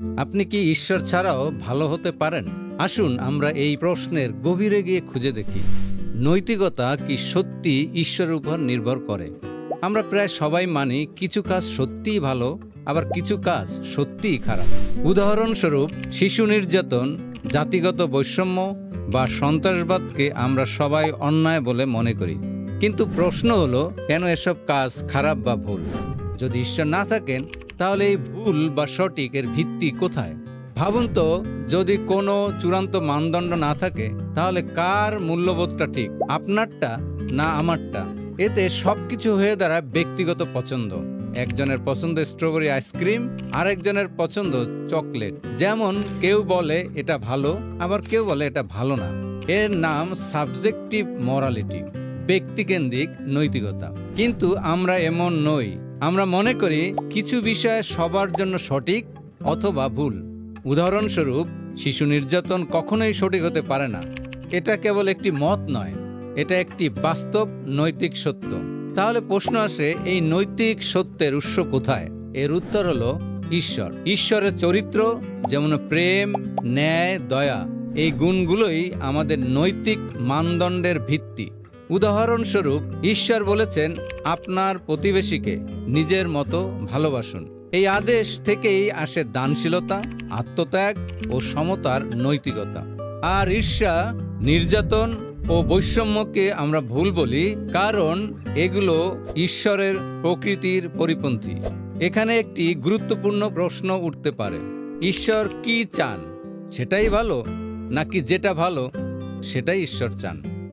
আপনি কি ঈশ্বর ছাড়াও ভালো হতে পারেন? আসুন আমরা এই প্রশ্নের গভীরে গিয়ে খুঁজে দেখি, নৈতিকতা কি সত্যি ঈশ্বরের উপর নির্ভর করে? আমরা প্রায় সবাই মানি কিছু কাজ সত্যিই ভালো, আবার কিছু কাজ সত্যিই খারাপ। উদাহরণস্বরূপ, শিশু নির্যাতন, জাতিগত বৈষম্য বা সন্ত্রাসবাদকে আমরা সবাই অন্যায় বলে মনে করি। কিন্তু প্রশ্ন হলো, কেন এসব কাজ খারাপ বা ভুল? যদি ঈশ্বর না থাকেন, তাহলে এই ভুল বা সঠিকের ভিত্তি কোথায়? ভাবুন তো, যদি কোনো চূড়ান্ত মানদণ্ড না থাকে, তাহলে কার মূল্যবোধটা ঠিক, আপনারটা না আমারটা? এতে সবকিছু হয়ে দাঁড়ায় ব্যক্তিগত পছন্দ। একজনের পছন্দ স্ট্রবেরি আইসক্রিম, আরেকজনের পছন্দ চকলেট। যেমন কেউ বলে এটা ভালো, আবার কেউ বলে এটা ভালো না। এর নাম সাবজেক্টিভ মরালিটি, ব্যক্তিকেন্দ্রিক নৈতিকতা। কিন্তু আমরা এমন নই। আমরা মনে করি কিছু বিষয় সবার জন্য সঠিক অথবা ভুল। উদাহরণস্বরূপ, শিশু নির্যাতন কখনোই সঠিক হতে পারে না। এটা কেবল একটি মত নয়, এটা একটি বাস্তব নৈতিক সত্য। তাহলে প্রশ্ন আসে, এই নৈতিক সত্যের উৎস কোথায়? এর উত্তর হলো ঈশ্বর। ঈশ্বরের চরিত্র, যেমন প্রেম, ন্যায়, দয়া, এই গুণগুলোই আমাদের নৈতিক মানদণ্ডের ভিত্তি। উদাহরণস্বরূপ, ঈশ্বর বলেছেন, আপনার প্রতিবেশীকে নিজের মতো ভালোবাসুন। এই আদেশ থেকেই আসে দানশীলতা, আত্মত্যাগ ও সমতার নৈতিকতা। আর ঈর্ষা, নির্যাতন ও বৈষম্যকে আমরা ভুল বলি, কারণ এগুলো ঈশ্বরের প্রকৃতির পরিপন্থী। এখানে একটি গুরুত্বপূর্ণ প্রশ্ন উঠতে পারে, ঈশ্বর কি চান? সেটাই ভালো, নাকি যেটা ভালো সেটাই ঈশ্বর চান?